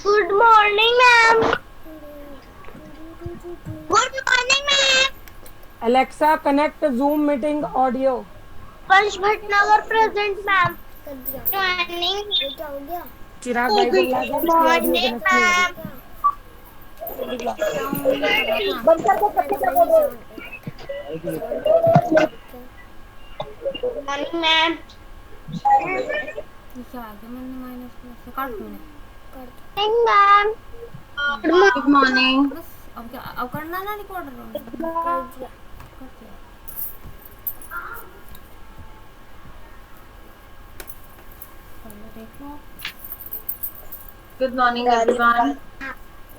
Good morning ma'am. Good morning ma'am. Alexa, connect Zoom meeting audio. पंच Bhatnagar present ma'am. Morning. क्या हो गया? चिराग भाई को बुला दे, उसकी ऑडियो मॉर्निंग कनेक्ट नहीं हो रही। मैम। जल्दी बुला। बंद कर दो, मैं तो कर खाली दो। Good morning ma'am. क्या आ गया? मैंने माइनस प्लस से काट दूँ मैम। Good morning. बस। अब क्या? अब करना ना रिकॉर्डर कर दिया। कर दिया। पहले देख लो। Good morning everyone.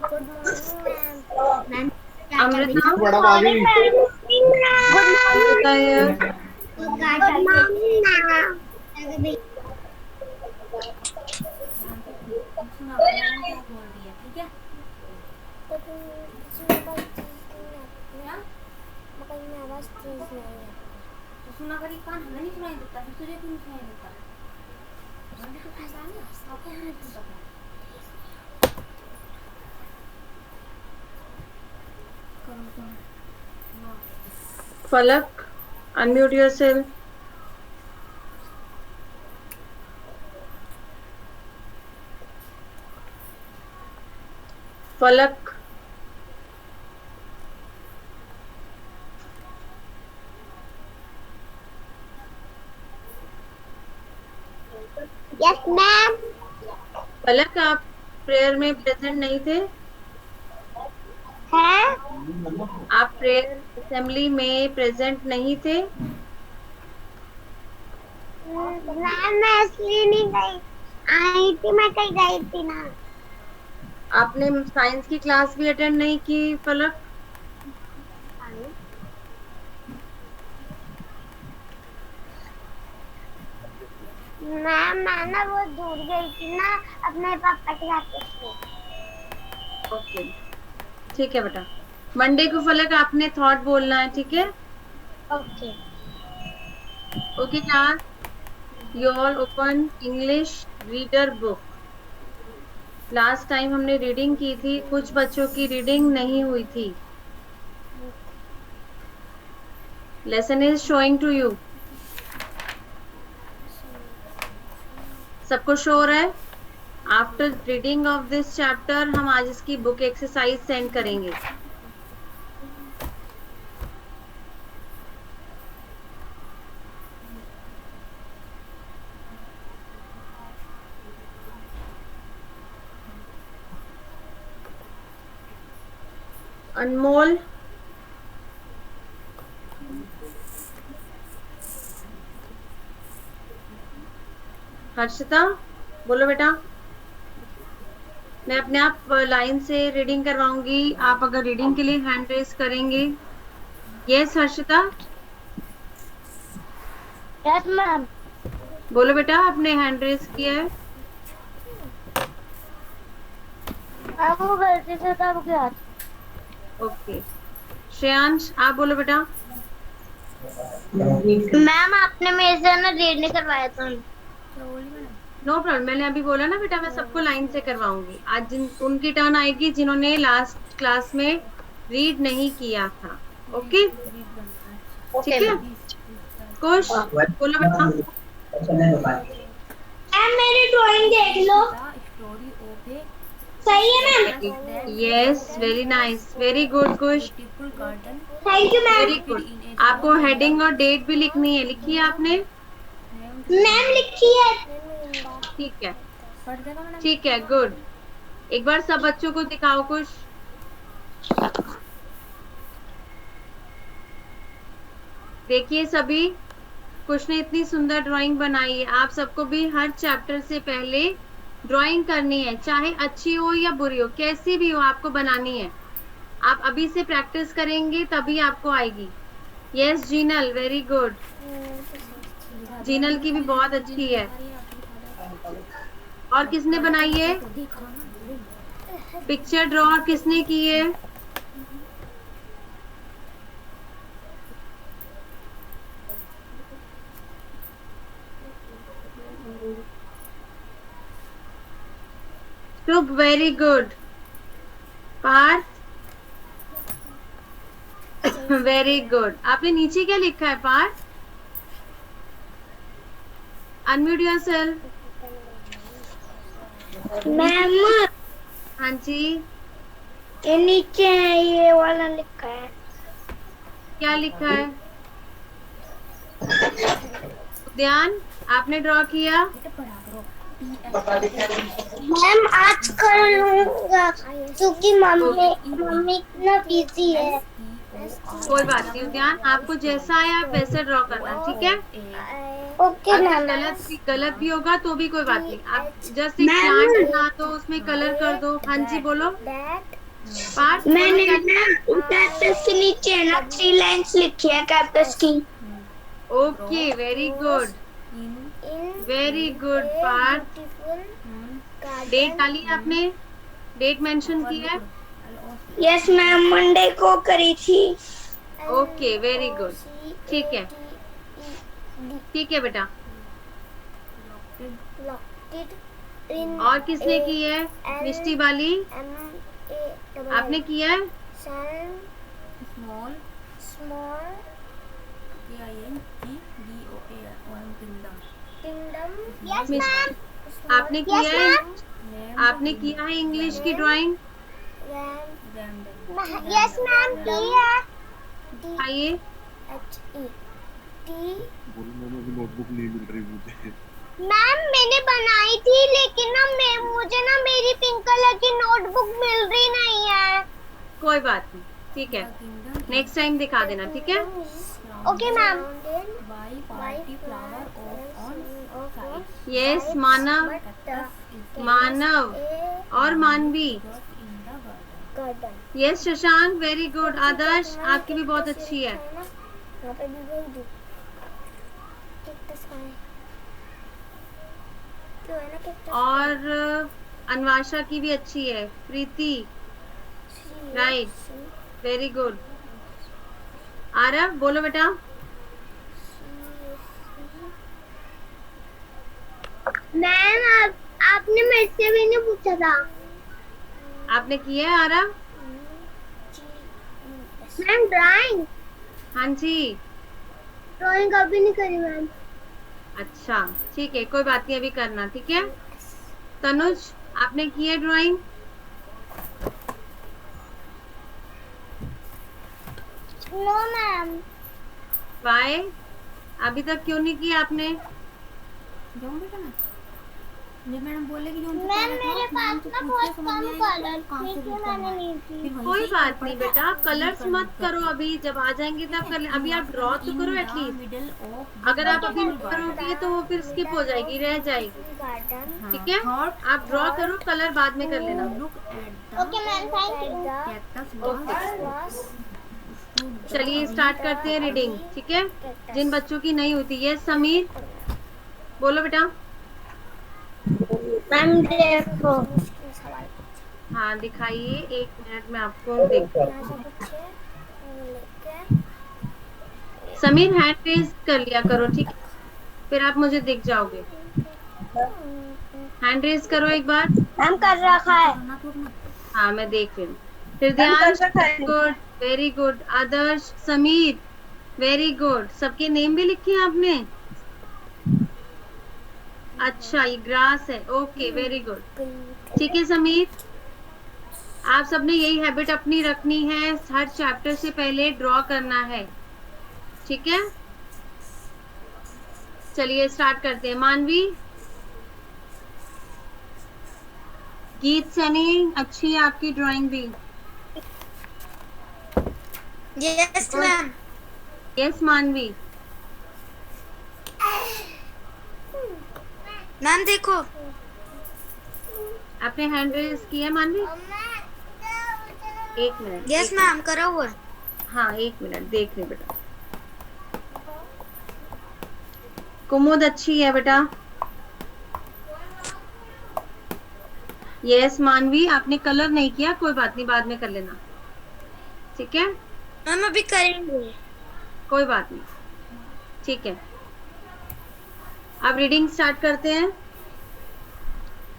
Good morning ma'am. Ma'am Amrita. Good morning ma'am. Amrita here. Good morning ma'am. सुना मैंने क्या बोल दिया, ठीक है? तो सुना करी कान हमें नहीं सुनाई देता, फिर तुझे क्यों सुनाई देता? आपको नहीं पता। करो तुम। फलक, अनम्यूट योरसेल्फ। फलक। Yes ma'am. फलक, आप प्रेयर में प्रेजेंट नहीं थे? है आप प्रेयर असेंबली में प्रेजेंट नहीं थे? मैम, मैं इसलिए नहीं गई। आई थी, मैं कहीं गई थी ना। आपने साइंस की क्लास भी अटेंड नहीं की फलक? मैम, मैं ना वो दूर गई थी ना अपने पापा के साथ इसलिए। ओके, ठीक है बेटा। मंडे को फलक आपने थॉट बोलना है, ठीक है? Okay. Okay class, you all open English reader book. Last time हमने रीडिंग की थी, कुछ बच्चों की रीडिंग नहीं हुई थी। Lesson is showing to you. सबको शो हो रहा है? After reading of this chapter हम आज इसकी बुक एक्सरसाइज सेंड करेंगे। अनमोल, हर्षिता, बोलो बेटा। मैं अपने आप लाइन से रीडिंग करवाऊंगी, आप अगर रीडिंग के लिए हैंड रेस करेंगे। Yes Harshita, yes ma'am. बोलो बेटा, आपने हैंड रेस किया है। वो गलती से तब गया। ओके, श्रेयांश आप बोलो बेटा। मैम, आपने मेरे से ना रीड नहीं करवाया था। नो प्रॉब्लम, मैंने अभी बोला ना बेटा, मैं सबको लाइन से करवाऊंगी। आज जिन उनकी टर्न आएगी जिन्होंने लास्ट क्लास में रीड नहीं किया था। ओके, ठीक है। कुश बोलो बेटा। मैम, मेरी ड्राइंग देख लो। Story okay. सही है ma'am. Yes, very nice, very good Kush, beautiful garden. Thank you ma'am. Very good. आपको हेडिंग और डेट भी लिखनी है, लिखी है आपने? मैम, लिखी है। ठीक है, पढ़ देगा मैडम। ठीक है, गुड। एक बार सब बच्चों को दिखाओ कुछ। देखिए सभी, कुछ ने इतनी सुंदर ड्राइंग बनाई है। आप सबको भी हर चैप्टर से पहले ड्राइंग करनी है, चाहे अच्छी हो या बुरी हो, कैसी भी हो आपको बनानी है। आप अभी से प्रैक्टिस करेंगे तभी आपको आएगी। Yes Jinal, very good. Jinal की भी बहुत अच्छी है। और किसने बनाई है? पिक्चर ड्रॉ किसने की है? Shubh, very good. Parth, very good. आपने नीचे क्या लिखा है पार्थ? Unmute yourself. मैम हाँ जी, ये नीचे है, ये वाला लिखा है। क्या लिखा है? उद्यान, आपने ड्रॉ किया? मैम आज कर लूंगा क्योंकि मम्मी इतना बिजी है। कोई बात नहीं उद्यान, आपको जैसा आए आप वैसे ड्रॉ करना, ठीक है? ओके अगर मैम। गलत भी होगा तो भी कोई बात नहीं, आप जस्ट एक प्लांट बना दो, उसमें कलर कर दो। हाँ जी बोलो पार्थ। मैंने कैक्टस के नीचे है ना 3 लाइंस लिखी है कैक्टस की। Okay, very good, very good Parth. Date डाली आपने? डेट मेंशन की है? यस मैम, मंडे को करी थी। ओके, वेरी गुड, ठीक है, ठीक है बेटा। और किसने की है? मिष्टी वाली, आपने किया है? Small yes miss- ma'am. आपने किया है? आपने किया है इंग्लिश की ड्राइंग? यस मैम की है। आइए। मैंने अभी नोटबुक नहीं मिल रही मुझे। मैम मैंने बनाई थी लेकिन ना मुझे ना मेरी पिंक कलर की नोटबुक मिल रही नहीं है। कोई बात नहीं, ठीक है, नेक्स्ट टाइम दिखा देना, ठीक है? Okay ma'am. Yes Manav, Manav और Manavi. Yes Shashank, very good. Adarsh, आपकी भी बहुत अच्छी है। और अन्वाशा की भी अच्छी है। प्रीति, राइट, वेरी गुड। आरव बोलो बेटा। मैम आपने मेरे से भी नहीं पूछा था। आपने किया है आरव? मैम ड्राइंग हाँ जी, ड्राइंग अभी नहीं करी मैम। अच्छा ठीक है, कोई बात नहीं, अभी करना, ठीक है? तनुज, आपने की है ड्राइंग? No ma'am. वाई, अभी तक क्यों नहीं किया आपने? जाऊँ बेटा मैं? जब मैडम बोलेगी जो उनसे मैम पहले मेरे था, पास उनसे ना पूछ बहुत के समझ कम में आएगा कलर कहाँ से थे रीड मैंने करना है। नहीं फिर थी। वहीं कोई से बात ऊपर नहीं का बेटा, कलर्स रीड मत करो करना। अभी, जब आ जाएंगे तब कर ले। अभी आप ड्रॉ तो करो एटलीस्ट। मिडिल ऑफ अगर आप अभी नहीं करोगे तो वो फिर स्किप हो जाएगी, रह जाएगी, गार्डन। ठीक है? आप ड्रॉ करो, कलर बाद में कर लेना। Look at okay ma'am, thank you. Cactus चलिए स्टार्ट करते हैं रीडिंग, ठीक है? जिन बच्चों की नहीं होती है। समीर बोलो बेटा। मैम देखो। हाँ दिखाइए, 1 मिनट में आपको देख। समीर हैंड रेज कर लिया करो, ठीक है? फिर आप मुझे दिख जाओगे। हैंड रेज करो एक बार। मैम कर रखा है। हाँ मैं देख रही हूँ। Hridyansh, good, very good. Adarsh, Sameer, very good. सबके नेम भी लिखे हैं आपने? अच्छा, ये ग्रास है, ओके, वेरी गुड। ठीक है समीर, आप सबने यही हैबिट अपनी रखनी है, हर चैप्टर से पहले ड्रॉ करना है, ठीक है? चलिए स्टार्ट करते हैं। मानवी, गीत सनी, अच्छी है आपकी ड्राइंग भी। Yes ma'am. यस मानवी। मैम देखो। आपने हैंड रेज किया मानवी? 1 मिनट। यस मैम करा हुआ। हाँ 1 मिनट, देख रही बेटा। कुमुद अच्छी है बेटा। यस मानवी, आपने कलर नहीं किया, कोई बात नहीं, बाद में कर लेना, ठीक है? मैम अभी करेंगे। कोई बात नहीं, ठीक है। अब रीडिंग स्टार्ट करते हैं।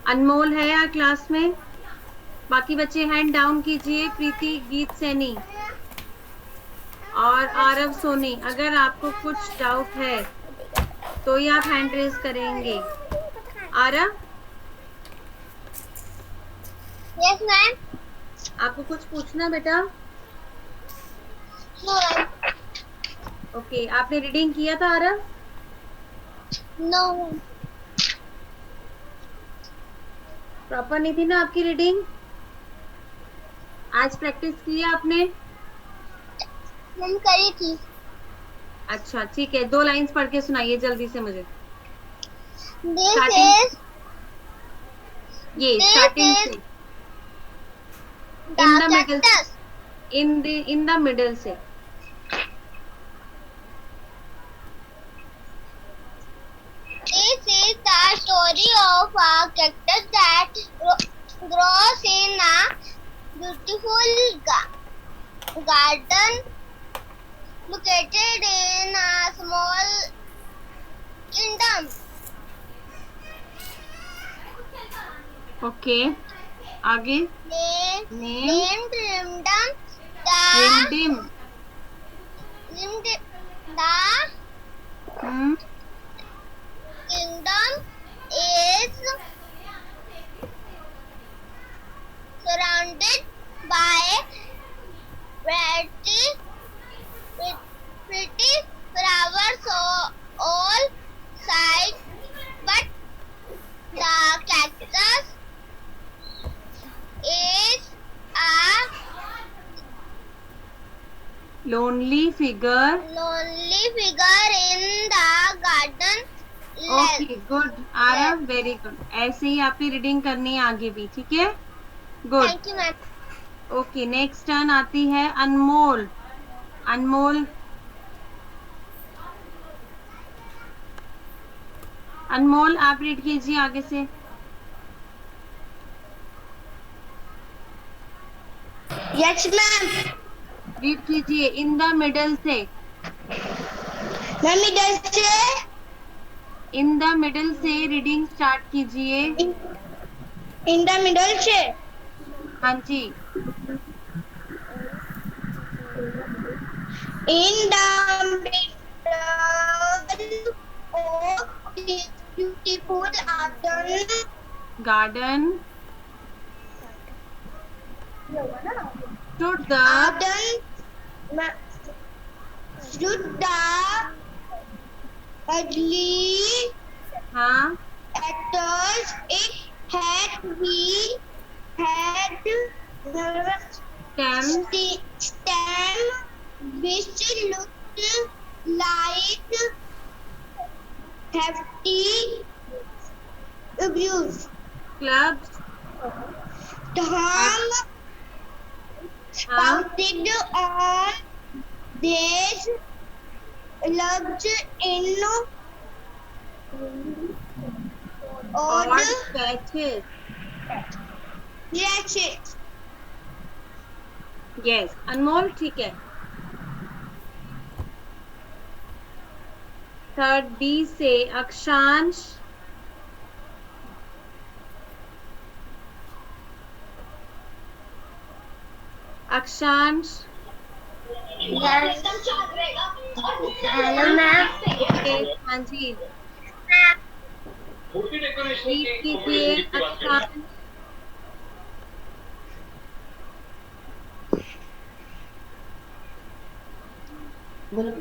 अनमोल है यार क्लास में? बाकी बच्चे हैंड डाउन कीजिए। प्रीति, गीत सैनी और आरव सोनी, अगर आपको कुछ डाउट है तो ही आप हैंड रेज करेंगे। Aarav, yes ma'am. आपको कुछ पूछना बेटा? No ma'am. ओके, आपने रीडिंग किया था आरव? No ma'am. प्रॉपर नहीं थी ना आपकी रीडिंग? आज प्रैक्टिस की है आपने? मैम करी थी। अच्छा ठीक है, 2 लाइंस पढ़ के सुनाइए जल्दी से मुझे। दिस Starting- इज ये This स्टार्टिंग is से, the In the middle. Cactus. In the middle से। This is the story of a cactus that grows in a beautiful garden located in a small kingdom. Okay, आगे। Named name, Kingdom. रिमडिम, The kingdom is surrounded by pretty flowers all sides, but the cactus is a lonely figure. lonely figure in the garden. Okay good Aarav, very good. ऐसे ही आपकी reading करनी है आगे भी, ठीक है? Good. Thank you, ma'am. Okay, next turn आती है अनमोल। अनमोल, अनमोल आप रीड कीजिए आगे से। Yes, ma'am. रीड कीजिए इन द मिडल से। Ma'am, इधर से इन द मिडल से रीडिंग स्टार्ट कीजिए। in the middle से हाँ जी। in the middle of this beautiful garden stood the stood the ugly हाँ actors. It had stem which looked like hefty abuse. clubs Tom spouted on these lugs in और odd patches। ratchets. Yes अनमोल, ठीक है। Third B से अक्षांश। अक्षांश, Hello, ma'am. हाँ जी, read कीजिए अक्षांश।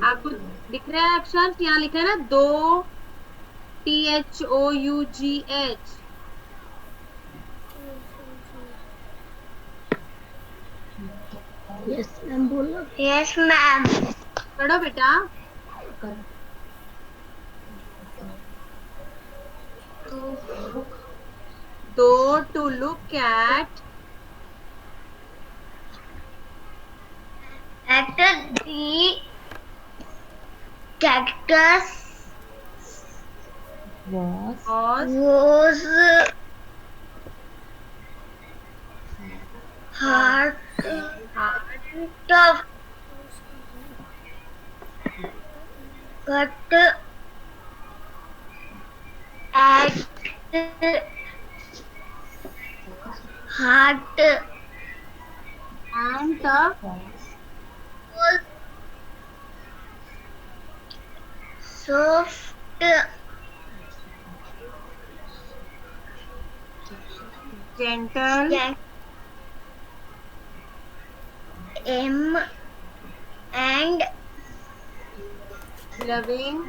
आपको दिख रहा है अक्षांश? यहाँ लिखा है ना 2 THOUGH। यस मैम बोलो। Yes, ma'am. पढ़ो बेटा। दो to look at At the cactus was was hard tough, but at heart and tough was soft, gentle M and loving।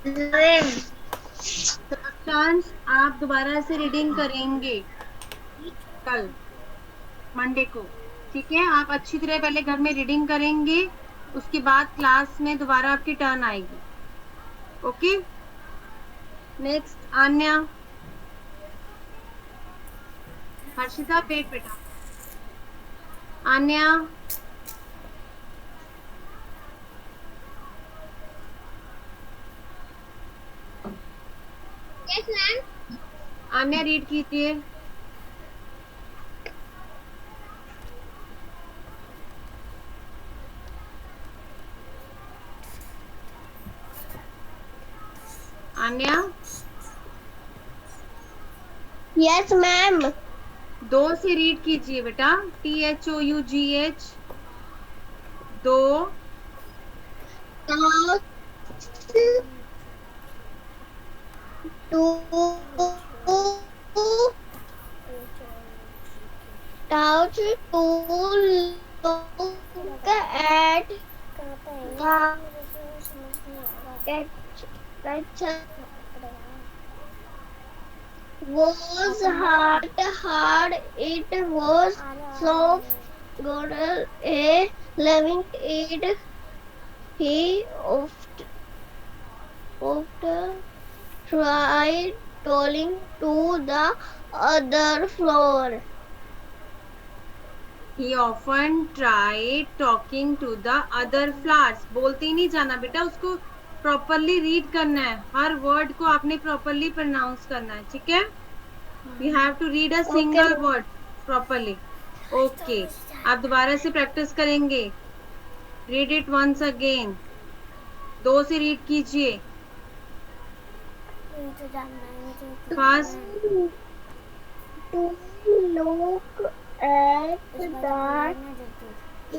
loving। Substance आप दोबारा से रीडिंग करेंगे कल मंडे को, ठीक है? आप अच्छी तरह पहले घर में रीडिंग करेंगे, उसके बाद क्लास में दोबारा आपकी टर्न आएगी। Okay, next Anya. Harshita wait बेटा। Anya Yes, ma'am. Anya read कीजिए। Anya Yes, ma'am. 2 से रीड कीजिए बेटा। THOUGH 2 Touch to look at was hard, it was soft, good, a loving it, he oft tried calling to the other floor. he often tried talking to the other flowers। बोलते ही नहीं जाना बेटा, उसको properly read करना है, हर word को आपने properly pronounce करना है, ठीक है? You have to read a single word properly. Okay, आप दोबारा से प्रैक्टिस करेंगे। Read it once again. 2 से रीड कीजिए। First To look at that,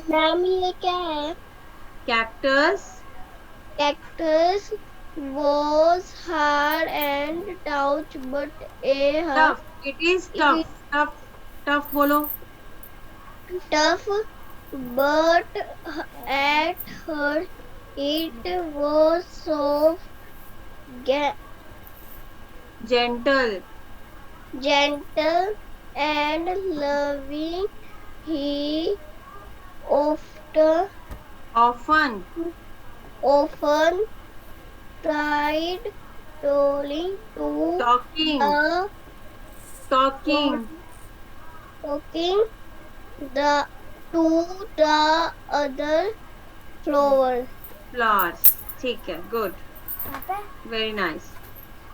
ma'am ये क्या है? Cactus Cactus was hard and tough, but a tough, it is tough. Tough tough बोलो। tough, but at her it was soft, gentle gentle and loving. He often often tried telling to talking the talking talking the to the other flower. Flowers. ठीक है, good, very nice.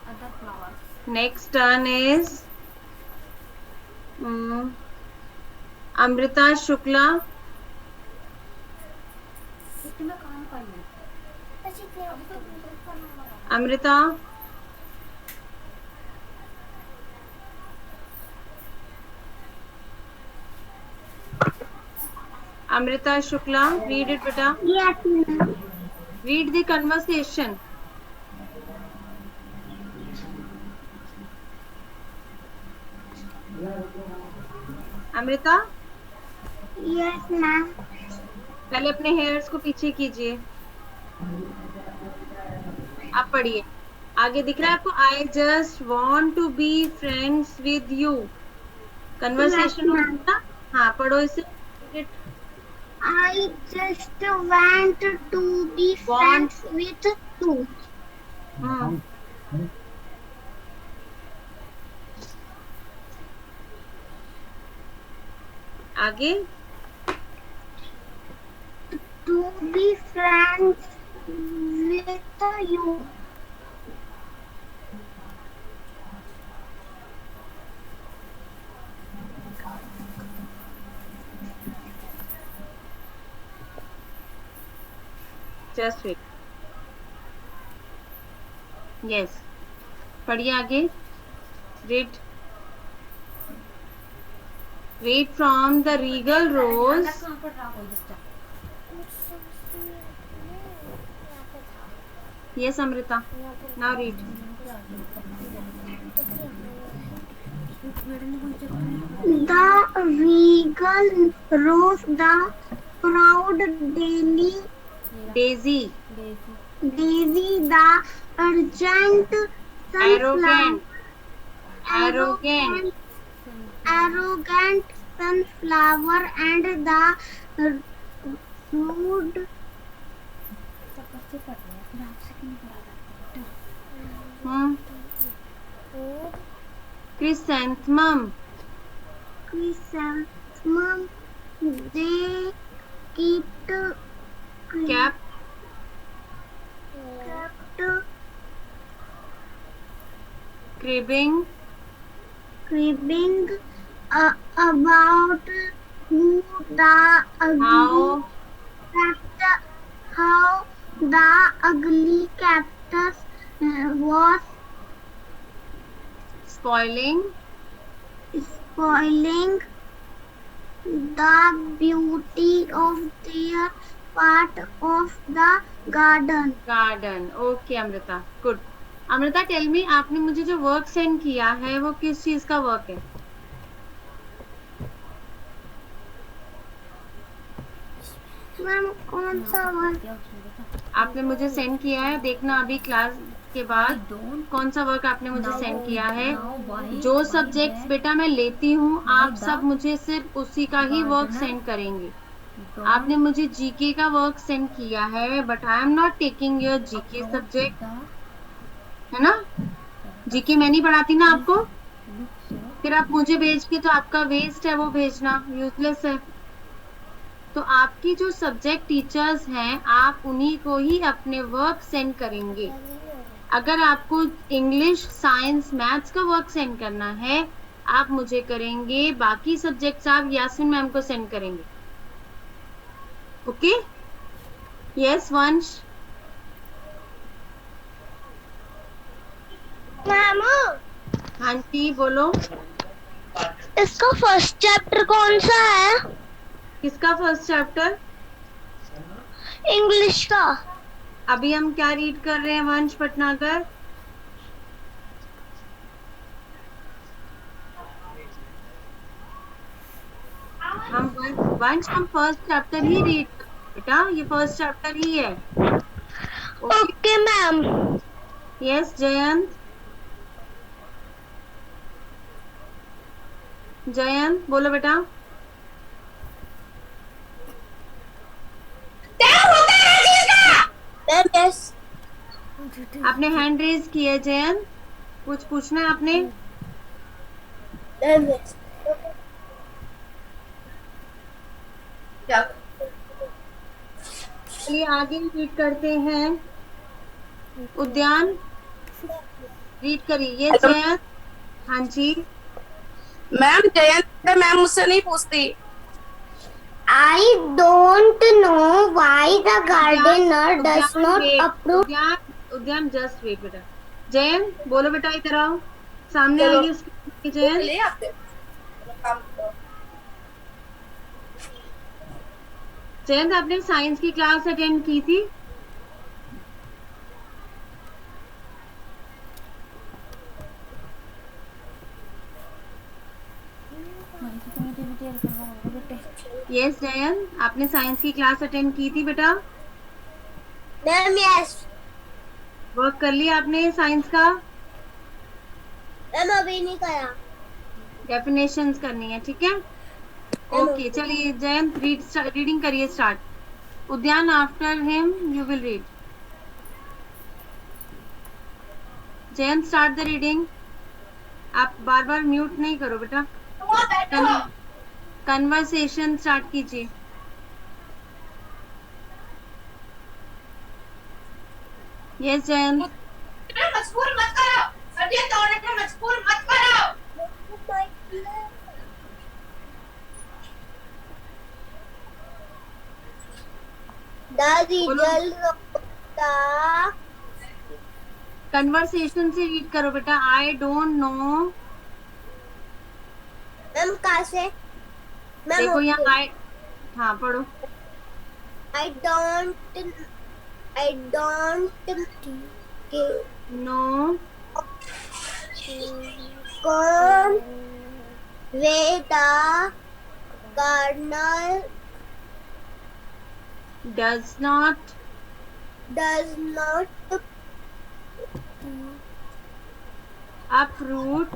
Other flowers. Next turn is Amrita Shukla. इसमें काम करना है। Amrita Amrita Shukla, read it बेटा। Yes, ma'am. Read the conversation. Amrita Yes, ma'am. पहले अपने hairs को पीछे कीजिए। आप पढ़िए, आगे दिख रहा है आपको? I just want to be friends with you. Conversation होगा। हाँ, पढ़ो इसे। I just want to be Want. friends with you. आगे To be friends with you. Just wait. Yes, पढ़िए आगे। Read. Read from the regal rose. कहाँ पर रहा कोई बच्चा? Yes, Amrita. Now read. Madam ने कोई चेक नहीं The regal rose, the proud daily Daisy. daisy, the urgent Arrogant. arrogant, arrogant sunflower, and the rude सब बच्चे पढ़ रहे हैं, फिर आपसे क्यों नहीं पढ़ा जाता? Chrysanthemum. chrysanthemum, they kept Cap. Cribbing. cribbing about who the How. how the ugly cactus was Spoiling. spoiling the beauty of their part of the garden. Garden. Okay, Amrita. Good. Amrita, tell me, आपने मुझे जो work send किया है वो किस चीज का work है? मैम कौन सा वर्क? क्या उसमें देखा? आपने मुझे सेंड किया है, देखना अभी क्लास के बाद कौन सा वर्क आपने मुझे सेंड किया है। जो सब्जेक्ट्स बेटा मैं लेती हूँ आप सब मुझे सिर्फ उसी का ही वर्क सेंड करेंगे। आपने मुझे जीके का वर्क सेंड किया है, but I am not taking your GK subject, है ना? जीके मैं नहीं पढ़ाती ना आपको, फिर आप मुझे भेज के तो आपका वेस्ट है, वो भेजना यूजलेस है। तो आपकी जो सब्जेक्ट टीचर्स हैं आप उन्हीं को ही अपने वर्क सेंड करेंगे। अगर आपको इंग्लिश, साइंस, मैथ्स का वर्क सेंड करना है आप मुझे करेंगे, बाकी सब्जेक्ट्स आप यास्मीन मैम को सेंड करेंगे। ओके? यस वंश। मैम हाँ जी बोलो। इसका फर्स्ट चैप्टर कौन सा है? किसका फर्स्ट चैप्टर? इंग्लिश का। अभी हम क्या रीड कर रहे हैं वंश भटनागर? हम फर्स्ट चैप्टर ही रीड बेटा, ये फर्स्ट चैप्टर ही है। Okay ma'am. Yes Jayant. Jayant बोलो बेटा। आपने हैंड रेज किया जयंत, कुछ पूछना है आपने? चलिए आगे रीड करते हैं। उद्यान रीड करिए। ये जयंत। हाँ जी मैम जयंत मैम मुझसे नहीं पूछती। I don't know why the gardener does not approve. उद्यान जस्ट वेट बेटा। जयंत बोलो बेटा, इधर आओ, सामने आइए उसके। जयंत ले आते जयंत आपने साइंस की क्लास अटेंड की थी? यस जयंत आपने साइंस की क्लास अटेंड की थी बेटा? Ma'am yes. वर्क कर लिया आपने साइंस का? मैम अभी नहीं करा। डेफिनेशंस करनी है, ठीक है? ओके चलिए जयंत रीडिंग करिए स्टार्ट। उद्यान after him you will read. Jayant start the reading. आप बार बार म्यूट नहीं करो बेटा। कन्वर्सेशन स्टार्ट कीजिए। यस जयंत। मजबूर मत करो, सब्जियां तोड़ने में मजबूर मत करो। कन्वर्सेशन से रीड करो बेटा। I don't know. मैम कहाँ से? देखो यहाँ आई, हाँ पढ़ो। I don't know convey the kernel does not does not uproot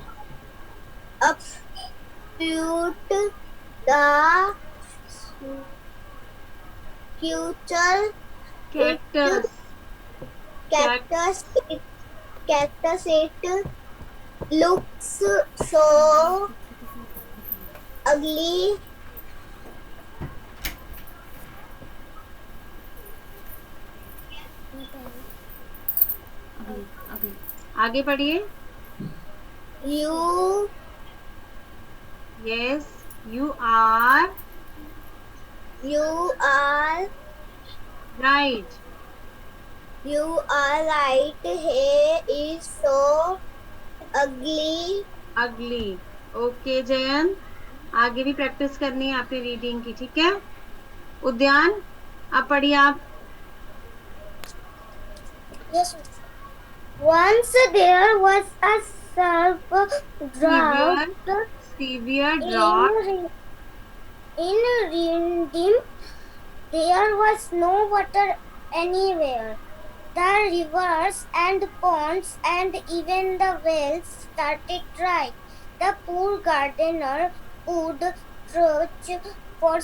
uproot the future cactus. cactus. It looks so ugly. आगे पढ़िए। You yes you are right. right. Hair is so ugly. अगली। Okay Jayant, आगे भी practice करनी है आपकी reading की, ठीक है। उद्यान अब पढ़िए आप। Yes. Once there was a drought Severe drought. in Rindim. There was no water anywhere. The rivers and ponds and even the wells started dry. The poor gardener would search for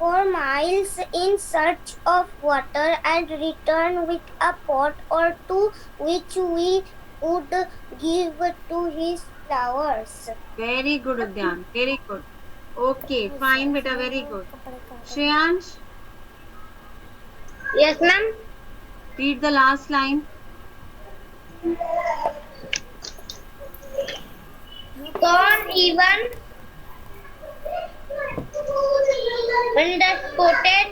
miles in search of water and return with a pot or two which we would give to his flowers. Very good उद्यान, very good. Okay fine बेटा, very good. Shreyansh Yes, ma'am. Read the last line. Don't even when the spotted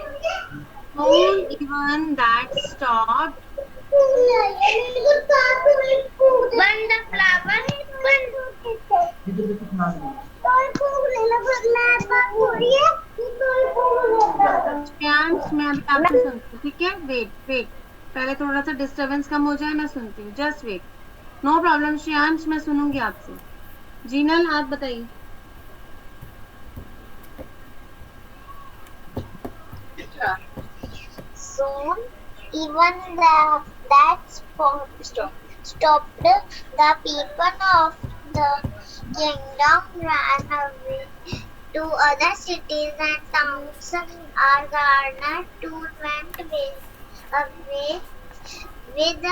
Don't even that stopped when the flower Shreyansh मैं अभी आपको सुनती हूँ, ठीक है। Wait पहले थोड़ा सा डिस्टरबेंस कम हो जाए, मैं सुनती हूँ। Just wait, no problem Shreyansh, मैं सुनूंगी आपसे। जीनल आप बताइए। Soon, even that stopped. The people of the kingdom ran away to other cities and towns. Our gardener too went away with a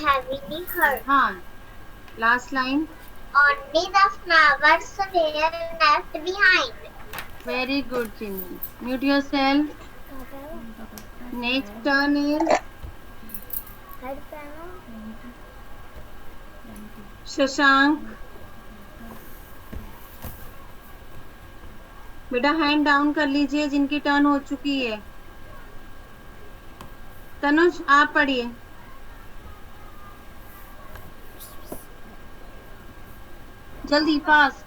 heavy heart. हाँ, last line. Only the flowers were left behind. Very good Jinal, mute yourself. Next turn is Shashank. बेटा hand down कर लीजिए जिनकी turn हो चुकी है। तनुज आप पढ़िए। जल्दी फास्ट।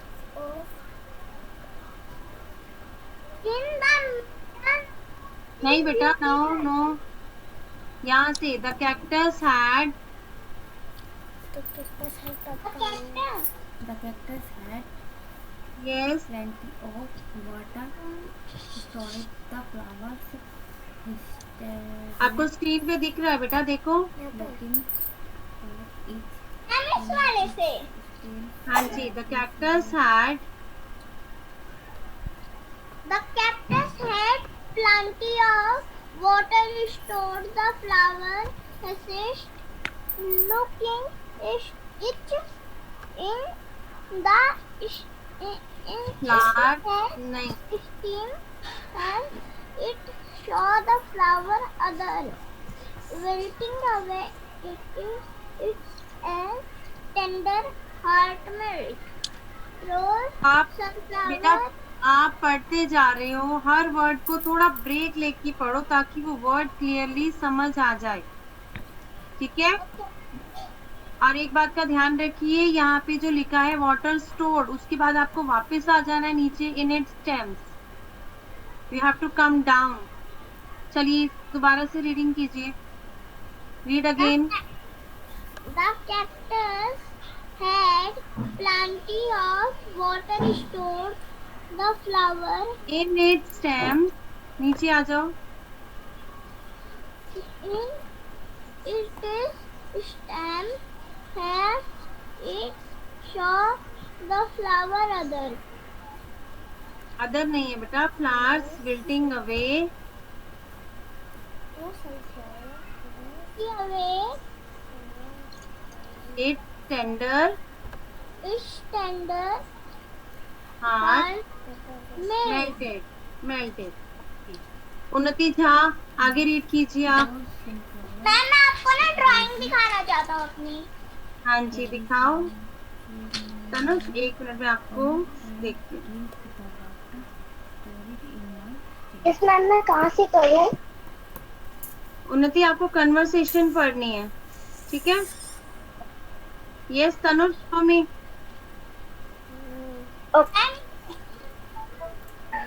नहीं बेटा, नो यहाँ से। The cactus had The cactus had yes plenty of water, stored the flowers आपको स्क्रीन पे दिख रहा है बेटा, देखो। looking for each हाँ जी, the cactus had The cactus had plenty of water stored. The flower ceased looking each in the flower नहीं, steam and it saw the flower other wilting away. It's a tender heart melt. Rose आप बेटा sunflower. आप पढ़ते जा रहे हो, हर word को थोड़ा ब्रेक लेके पढ़ो ताकि वो वर्ड क्लियरली समझ आ जाए, ठीक है। और एक बात का ध्यान रखिए, यहाँ पे जो लिखा है वाटर स्टोर्ड, उसके बाद आपको वापस आ जाना है नीचे in its stems, you have to come down. चलिए दोबारा से रीडिंग कीजिए, read again. The cactus had plenty of water stored. The flower in its stems, नीचे आ जाओ। in its stem had it saw the flower other. Other नहीं है बेटा, flowers wilting away, Away it tender its tender heart melt. Melted. उन्नति झा आगे read कीजिए आप। मैम मैं आपको ना ड्राइंग दिखाना चाहता हूँ अपनी। हाँ जी दिखाओ। तनुष एक मिनट में आपको देखती हूँ। इस मैम मैं कहाँ से करूँ? उन्नति आपको कन्वर्सेशन पढ़नी है, ठीक है? Yes Tanush mummy. Okay.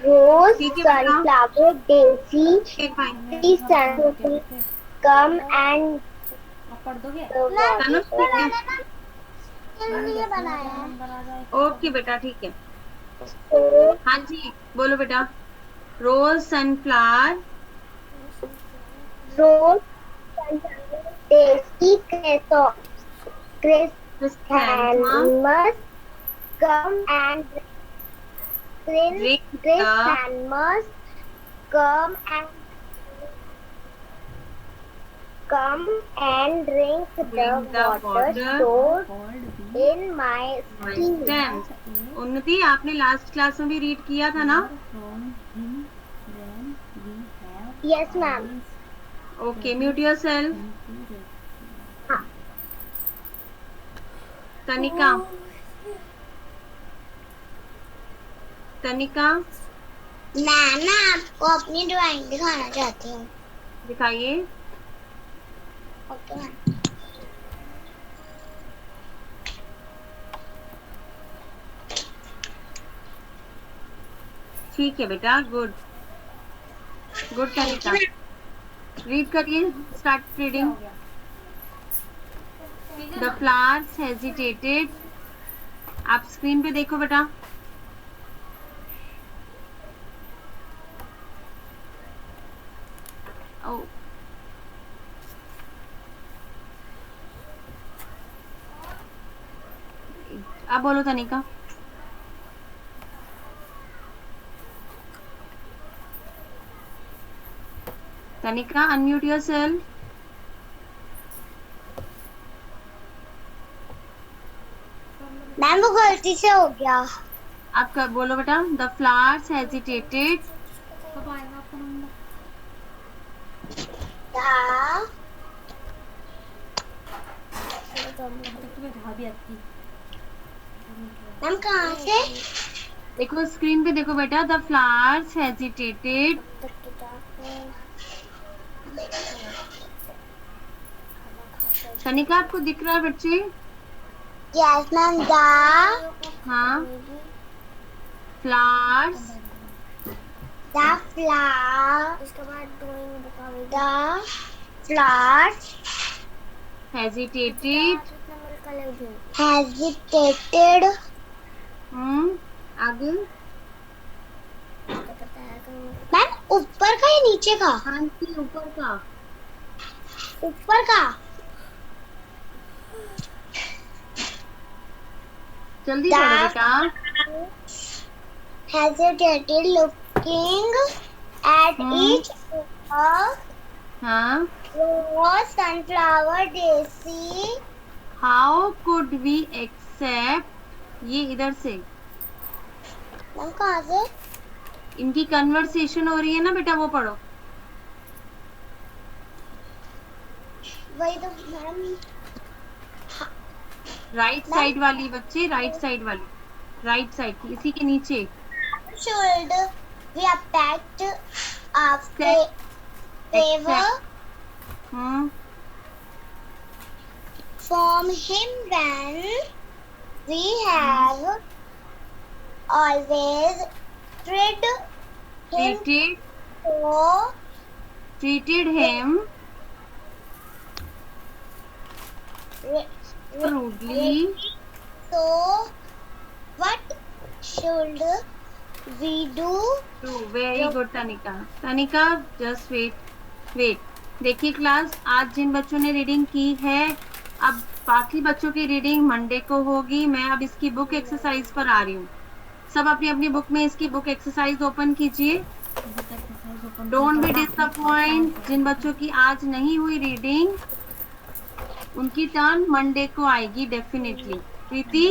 Rose, ठीक है बेटा। sunflower, daisy, ठीक भाई। tea, sunflower, come and आप पढ़ दोगे? तनुष ठीक है, के लिए बनाया है। बना जाए। ओके बेटा ठीक है। हाँ जी बोलो बेटा। रोज sunflower Rose, sunflower, daisy, chrysanthemums, come and Drink chrysanthemums, come and drink the water stored in my skin. stems। उन्नति आपने लास्ट क्लास में भी रीड किया था ना? Yes, ma'am. Okay mute yourself. तनिका, तनिका मैं ना आपको अपनी ड्राइंग दिखाना चाहती हूँ। दिखाइए। Okay ma'am. ठीक है बेटा, गुड गुड। तनिका रीड करिए, start reading. The flowers hesitated. आप स्क्रीन पे देखो बेटा। ओ अब बोलो तनिका। तनिका अनम्यूट योरसेल्फ। मैम वो गलती से हो गया। आप कब बोलो बेटा। The flowers hesitated. कब आएगा आपका नंबर? तब तक तुम्हें भाभी आती। मैम कहाँ से? देखो स्क्रीन पे देखो बेटा। The flowers hesitated. तनिका आपको दिख रहा है बच्चे? Yes ma'am. हाँ flowers The flowers hesitated. hesitated. आगे। मैम ऊपर का या नीचे का? हाँ जी ऊपर का। ऊपर का। जल्दी पढ़ो बेटा। Hesitated looking at each other. हाँ Rose, sunflower, daisy. How could we accept. ये इधर से मैम कहाँ से? इनकी कन्वर्सेशन हो रही है ना बेटा, वो पढ़ो। वही तो मैम। राइट साइड वाली बच्चे, राइट साइड वाली, राइट साइड की, इसी के नीचे। Should we attacked after favor? from him when we have always treated him treated him rudely. So what should we do? Very good तनिका. तनिका जस्ट वेट. देखिए क्लास, आज जिन बच्चों ने रीडिंग की है, अब बाकी बच्चों की रीडिंग मंडे को होगी. मैं अब इसकी बुक एक्सरसाइज पर आ रही हूँ. सब अपनी अपनी बुक में इसकी बुक एक्सरसाइज ओपन कीजिए. Don't be disappoint. जिन बच्चों की आज नहीं हुई रीडिंग, उनकी टर्न मंडे को आएगी डेफिनेटली. प्रीति,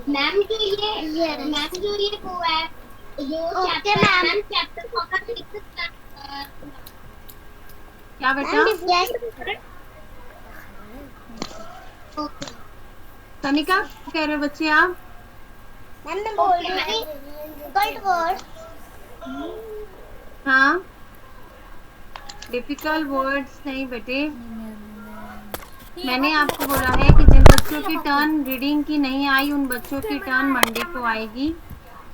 मैम जो ये वो है चैप्टर क्या बेटा? तनिका क्या कह रहे हो बच्चे आप? मैम मैं बोल रही हूँ डिफिकल्ट वर्ड. हाँ, डिफिकल्ट वर्ड्स नहीं बेटे. मैंने आपको बोला है कि जिन बच्चों की टर्न रीडिंग की नहीं आई, उन बच्चों की टर्न मंडे को आएगी.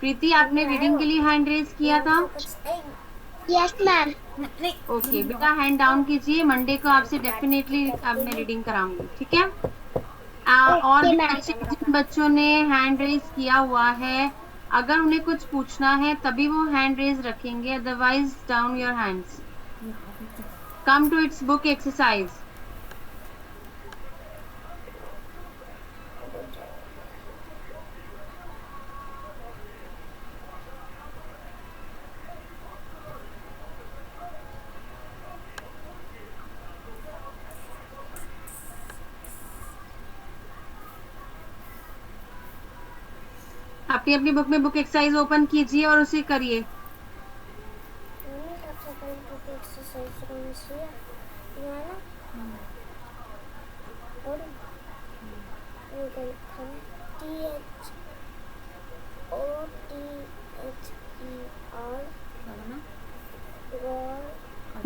प्रीति, आपने रीडिंग के लिए हैंड रेज किया था? Yes ma'am. ओके बेटा, हैंड डाउन कीजिए. मंडे को आपसे डेफिनेटली अब मैं रीडिंग कराऊंगी. ठीक है? और भी जिन बच्चों ने हैंड रेज किया हुआ है, अगर उन्हें कुछ पूछना है तभी वो हैंड रेज रखेंगे, otherwise down your hands. Come to its book exercise. अपनी अपनी बुक में बुक एक्सरसाइज ओपन कीजिए और उसे करिए.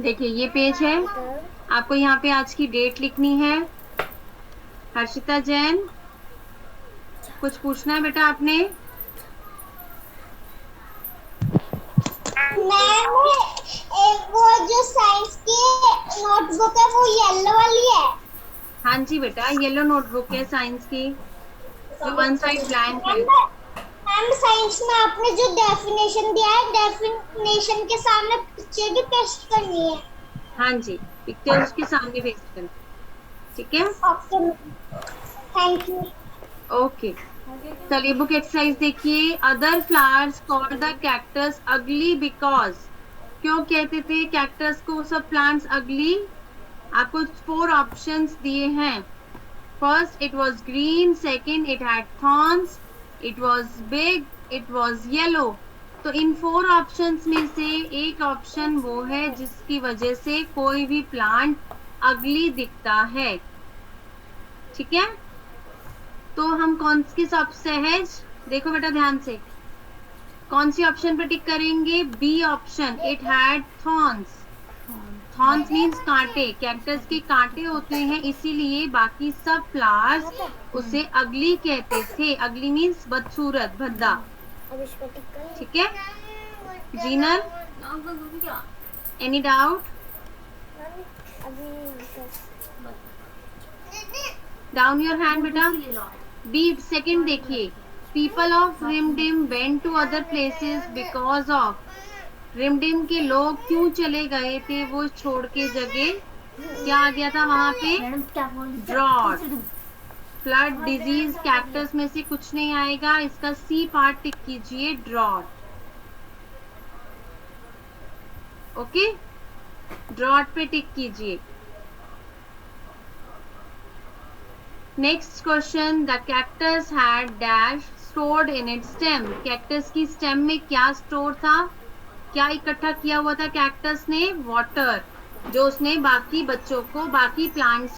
देखिए ये पेज है. आपको यहाँ पे आज की डेट लिखनी है. हर्षिता जैन, कुछ पूछना है बेटा आपने? मैम वो जो साइंस की नोटबुक है वो येलो वाली है. हाँ जी बेटा, येलो नोटबुक है साइंस की, जो वन साइड ब्लैंक है. मैम साइंस में आपने जो डेफिनेशन दिया है, डेफिनेशन के सामने पिक्चर भी पेस्ट करनी है. हाँ जी, पिक्चर उसके सामने पेस्ट करना. ठीक है? Okay, thank you. ओके, चलिए बुक एक्सरसाइज देखिए. Other flowers called the cactus अगली बिकॉज. क्यों कहते थे कैक्टस को सब प्लांट्स अगली? आपको 4 ऑप्शंस दिए हैं. First, it was green. Second, it had thorns. It was big. It was yellow. तो इन 4 ऑप्शंस में से एक ऑप्शन वो है जिसकी वजह से कोई भी प्लांट अगली दिखता है. ठीक है? तो हम कौन सी सब सहज, देखो बेटा ध्यान से, कौन सी ऑप्शन पर टिक करेंगे? B option, it had thorns. Thorns means कांटे. कैक्टस के कांटे होते हैं, इसीलिए बाकी सब फ्लावर्स उसे अगली कहते थे. अगली मीन्स बदसूरत, भद्दा. ठीक है? Jinal, any doubt? Down your hand बेटा. बी सेकंड देखिए. People of Rimdim went to other places because of. Rimdim के लोग क्यों चले गए थे वो छोड़ के जगह? क्या आ गया था वहां पे? Drought, flood, disease. कैक्टस में से कुछ नहीं आएगा. इसका सी पार्ट टिक कीजिए, ड्रॉट. ओके, ड्रॉट पे टिक कीजिए. Next question, the cactus had dash stored in its stem. Cactus की स्टेम में क्या स्टोर था? क्या इकट्ठा किया हुआ था कैक्टस ने? वाटर, जो उसने बाकी बच्चों को, बाकी प्लांट्स